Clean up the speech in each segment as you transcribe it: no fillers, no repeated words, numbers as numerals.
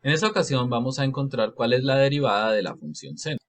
En esta ocasión vamos a encontrar cuál es la derivada de la función seno.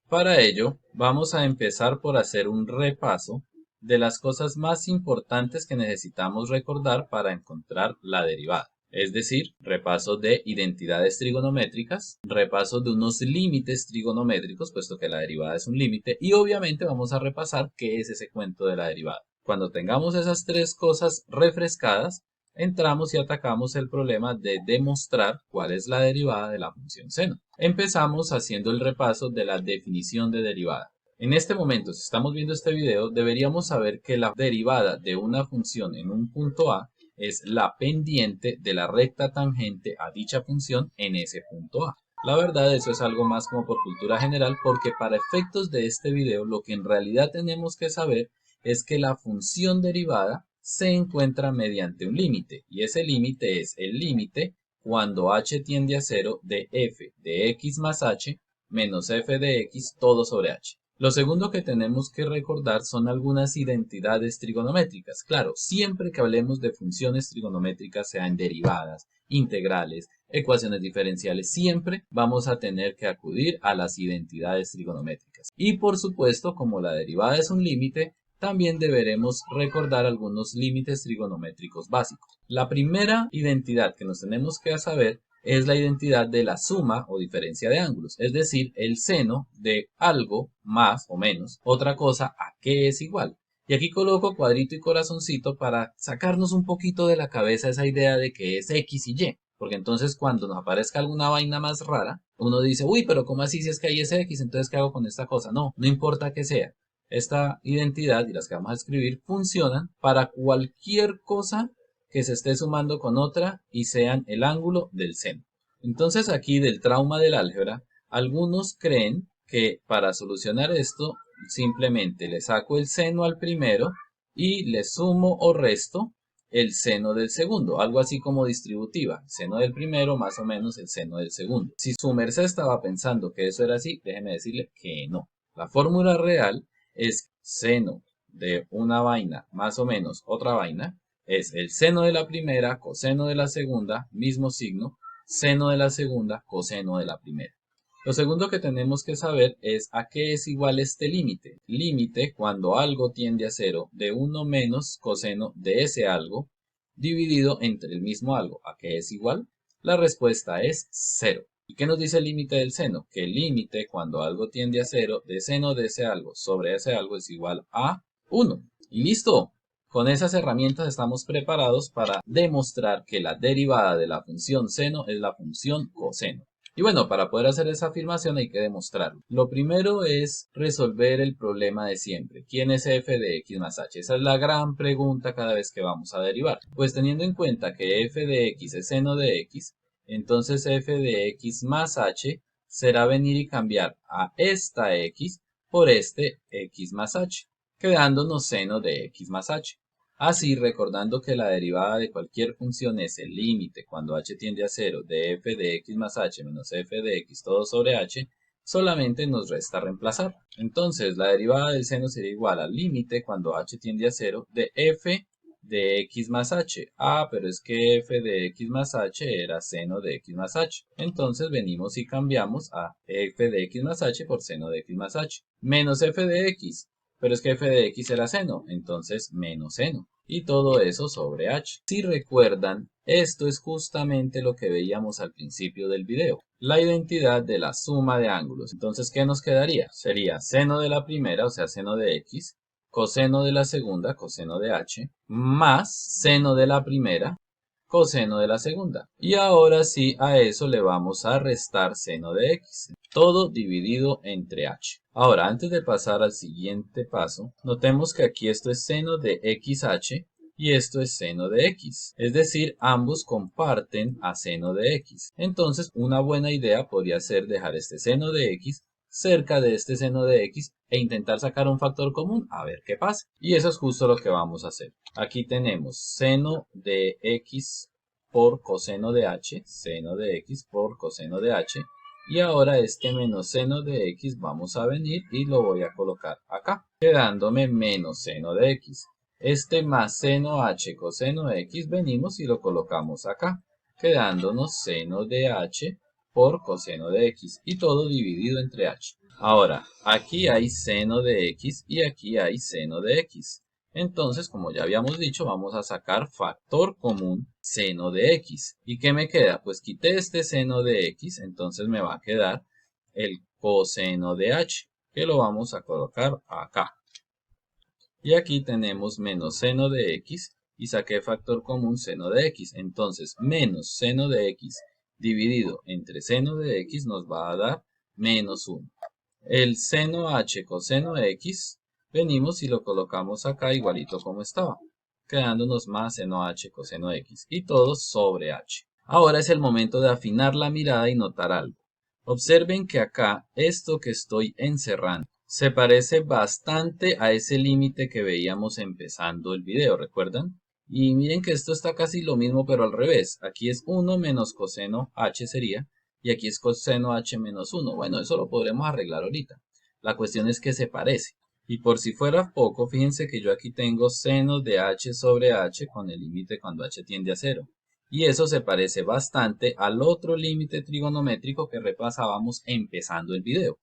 Para ello, vamos a empezar por hacer un repaso de las cosas más importantes que necesitamos recordar para encontrar la derivada. Es decir, repaso de identidades trigonométricas, repaso de unos límites trigonométricos, puesto que la derivada es un límite, y obviamente vamos a repasar qué es ese cuento de la derivada. Cuando tengamos esas tres cosas refrescadas, entramos y atacamos el problema de demostrar cuál es la derivada de la función seno. Empezamos haciendo el repaso de la definición de derivada. En este momento, si estamos viendo este video, deberíamos saber que la derivada de una función en un punto A es la pendiente de la recta tangente a dicha función en ese punto A. La verdad, eso es algo más como por cultura general, porque para efectos de este video, lo que en realidad tenemos que saber es que la función derivada se encuentra mediante un límite, y ese límite es el límite cuando h tiende a 0 de f de x más h menos f de x todo sobre h. Lo segundo que tenemos que recordar son algunas identidades trigonométricas. Claro, siempre que hablemos de funciones trigonométricas, sean derivadas, integrales, ecuaciones diferenciales, siempre vamos a tener que acudir a las identidades trigonométricas. Y por supuesto, como la derivada es un límite, también deberemos recordar algunos límites trigonométricos básicos. La primera identidad que nos tenemos que saber es la identidad de la suma o diferencia de ángulos, es decir, el seno de algo más o menos otra cosa a qué es igual. Y aquí coloco cuadrito y corazoncito para sacarnos un poquito de la cabeza esa idea de que es x y y. Porque entonces cuando nos aparezca alguna vaina más rara, uno dice, uy, pero ¿cómo así si es que ahí es x? Entonces, ¿qué hago con esta cosa? No, no importa que sea. Esta identidad y las que vamos a escribir funcionan para cualquier cosa que se esté sumando con otra y sean el ángulo del seno. Entonces aquí del trauma del álgebra, algunos creen que para solucionar esto simplemente le saco el seno al primero y le sumo o resto el seno del segundo, algo así como distributiva, el seno del primero más o menos el seno del segundo. Si su merced estaba pensando que eso era así, déjeme decirle que no. La fórmula real es seno de una vaina más o menos otra vaina, es el seno de la primera, coseno de la segunda, mismo signo, seno de la segunda, coseno de la primera. Lo segundo que tenemos que saber es a qué es igual este límite. Límite cuando algo tiende a 0 de 1 menos coseno de ese algo dividido entre el mismo algo. ¿A qué es igual? La respuesta es 0. ¿Y qué nos dice el límite del seno? Que el límite cuando algo tiende a 0 de seno de ese algo sobre ese algo es igual a 1. Y listo. Con esas herramientas estamos preparados para demostrar que la derivada de la función seno es la función coseno. Y bueno, para poder hacer esa afirmación hay que demostrarlo. Lo primero es resolver el problema de siempre. ¿Quién es f de x más h? Esa es la gran pregunta cada vez que vamos a derivar. Pues teniendo en cuenta que f de x es seno de x, entonces f de x más h será venir y cambiar a esta x por este x más h, quedándonos seno de x más h. Así, recordando que la derivada de cualquier función es el límite cuando h tiende a 0 de f de x más h menos f de x todo sobre h, solamente nos resta reemplazar. Entonces, la derivada del seno sería igual al límite cuando h tiende a 0 de f de x más h. Ah, pero es que f de x más h era seno de x más h. Entonces venimos y cambiamos a f de x más h por seno de x más h. Menos f de x. Pero es que f de x era seno, entonces menos seno. Y todo eso sobre h. Si recuerdan, esto es justamente lo que veíamos al principio del video. La identidad de la suma de ángulos. Entonces, ¿qué nos quedaría? Sería seno de la primera, o sea, seno de x, coseno de la segunda, coseno de h, más seno de la primera, coseno de la segunda. Y ahora sí a eso le vamos a restar seno de x. Todo dividido entre h. Ahora, antes de pasar al siguiente paso, notemos que aquí esto es seno de xh y esto es seno de x. Es decir, ambos comparten a seno de x. Entonces, una buena idea podría ser dejar este seno de x cerca de este seno de x e intentar sacar un factor común a ver qué pasa. Y eso es justo lo que vamos a hacer. Aquí tenemos seno de x por coseno de h, seno de x por coseno de h. Y ahora este menos seno de x vamos a venir y lo voy a colocar acá, quedándome menos seno de x. Este más seno h coseno de x venimos y lo colocamos acá, quedándonos seno de h por coseno de x y todo dividido entre h. Ahora, aquí hay seno de x y aquí hay seno de x. Entonces, como ya habíamos dicho, vamos a sacar factor común seno de x. ¿Y qué me queda? Pues quité este seno de x, entonces me va a quedar el coseno de h, que lo vamos a colocar acá. Y aquí tenemos menos seno de x y saqué factor común seno de x. Entonces, menos seno de x dividido entre seno de x nos va a dar menos 1. El seno h coseno x, venimos y lo colocamos acá igualito como estaba, quedándonos más seno h coseno x y todo sobre h. Ahora es el momento de afinar la mirada y notar algo. Observen que acá esto que estoy encerrando se parece bastante a ese límite que veíamos empezando el video, ¿recuerdan? Y miren que esto está casi lo mismo pero al revés. Aquí es 1 menos coseno h sería, y aquí es coseno h menos 1. Bueno, eso lo podremos arreglar ahorita. La cuestión es que se parece. Y por si fuera poco, fíjense que yo aquí tengo seno de h sobre h con el límite cuando h tiende a 0. Y eso se parece bastante al otro límite trigonométrico que repasábamos empezando el video.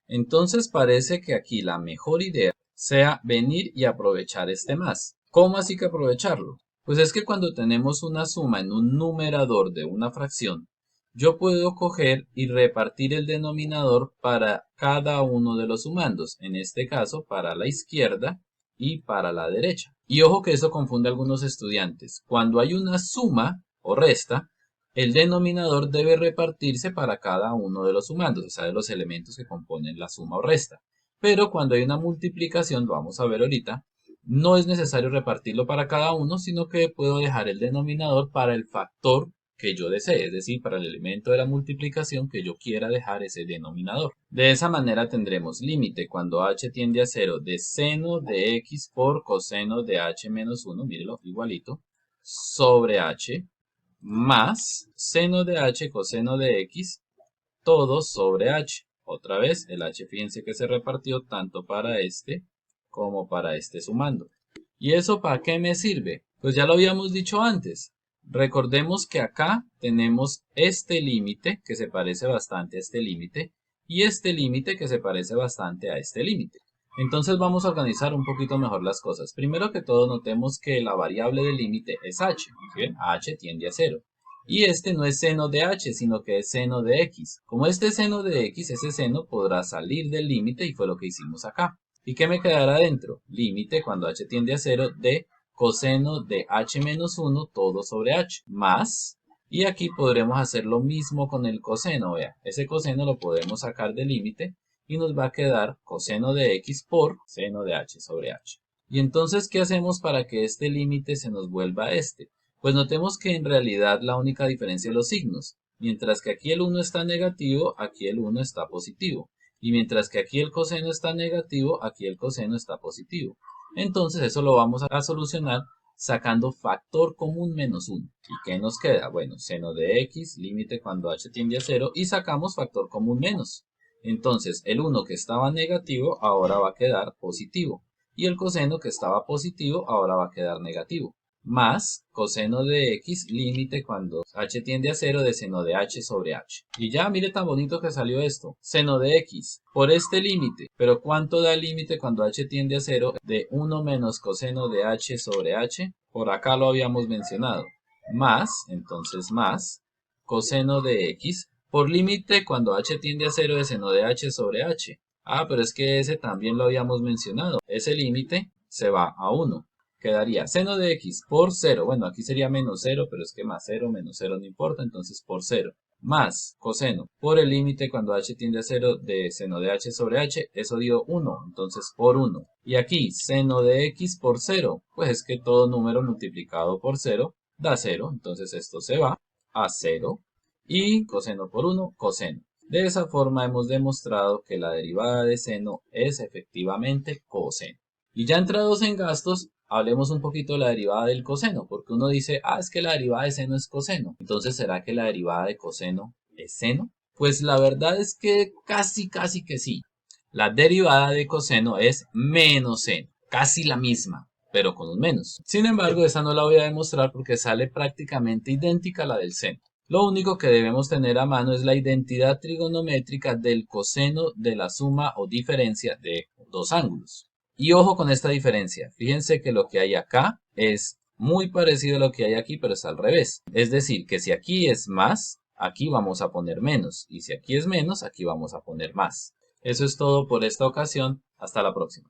Entonces parece que aquí la mejor idea sea venir y aprovechar este más. ¿Cómo así que aprovecharlo? Pues es que cuando tenemos una suma en un numerador de una fracción, yo puedo coger y repartir el denominador para cada uno de los sumandos, en este caso para la izquierda y para la derecha. Y ojo que eso confunde a algunos estudiantes. Cuando hay una suma o resta, el denominador debe repartirse para cada uno de los sumandos, o sea, de los elementos que componen la suma o resta. Pero cuando hay una multiplicación, lo vamos a ver ahorita, no es necesario repartirlo para cada uno, sino que puedo dejar el denominador para el factor que yo desee, es decir, para el elemento de la multiplicación que yo quiera dejar ese denominador. De esa manera tendremos límite cuando h tiende a 0 de seno de x por coseno de h menos 1, mírenlo, igualito, sobre h, más seno de h coseno de x, todo sobre h. Otra vez, el h fíjense que se repartió tanto para este como para este sumando. ¿Y eso para qué me sirve? Pues ya lo habíamos dicho antes. Recordemos que acá tenemos este límite que se parece bastante a este límite y este límite que se parece bastante a este límite. Entonces vamos a organizar un poquito mejor las cosas. Primero que todo notemos que la variable del límite es h. ¿Bien? H tiende a 0. Y este no es seno de h, sino que es seno de x. Como este es seno de x, ese seno podrá salir del límite y fue lo que hicimos acá. ¿Y qué me quedará adentro? Límite cuando h tiende a 0 de coseno de h menos 1 todo sobre h. Más, y aquí podremos hacer lo mismo con el coseno. Vea, ese coseno lo podemos sacar del límite y nos va a quedar coseno de x por seno de h sobre h. Y entonces, ¿qué hacemos para que este límite se nos vuelva a este? Pues notemos que en realidad la única diferencia es los signos. Mientras que aquí el 1 está negativo, aquí el 1 está positivo. Y mientras que aquí el coseno está negativo, aquí el coseno está positivo. Entonces eso lo vamos a solucionar sacando factor común menos 1. ¿Y qué nos queda? Bueno, seno de x, límite cuando h tiende a 0 y sacamos factor común menos. Entonces el 1 que estaba negativo ahora va a quedar positivo. Y el coseno que estaba positivo ahora va a quedar negativo. Más coseno de x, límite cuando h tiende a 0 de seno de h sobre h. Y ya, mire tan bonito que salió esto. Seno de x por este límite. Pero ¿cuánto da el límite cuando h tiende a 0 de 1 menos coseno de h sobre h? Por acá lo habíamos mencionado. Más, entonces más, coseno de x por límite cuando h tiende a 0 de seno de h sobre h. Ah, pero es que ese también lo habíamos mencionado. Ese límite se va a 1. Quedaría seno de x por 0. Bueno, aquí sería menos 0, pero es que más 0, menos 0 no importa, entonces por 0. Más coseno por el límite cuando h tiende a 0 de seno de h sobre h, eso dio 1, entonces por 1. Y aquí seno de x por 0, pues es que todo número multiplicado por 0 da 0, entonces esto se va a 0. Y coseno por 1, coseno. De esa forma hemos demostrado que la derivada de seno es efectivamente coseno. Y ya entrados en gastos, hablemos un poquito de la derivada del coseno, porque uno dice, ah, es que la derivada de seno es coseno. Entonces, ¿será que la derivada de coseno es seno? Pues la verdad es que casi que sí. La derivada de coseno es menos seno, casi la misma, pero con un menos. Sin embargo, esa no la voy a demostrar porque sale prácticamente idéntica a la del seno. Lo único que debemos tener a mano es la identidad trigonométrica del coseno de la suma o diferencia de dos ángulos. Y ojo con esta diferencia, fíjense que lo que hay acá es muy parecido a lo que hay aquí, pero es al revés. Es decir, que si aquí es más, aquí vamos a poner menos, y si aquí es menos, aquí vamos a poner más. Eso es todo por esta ocasión, hasta la próxima.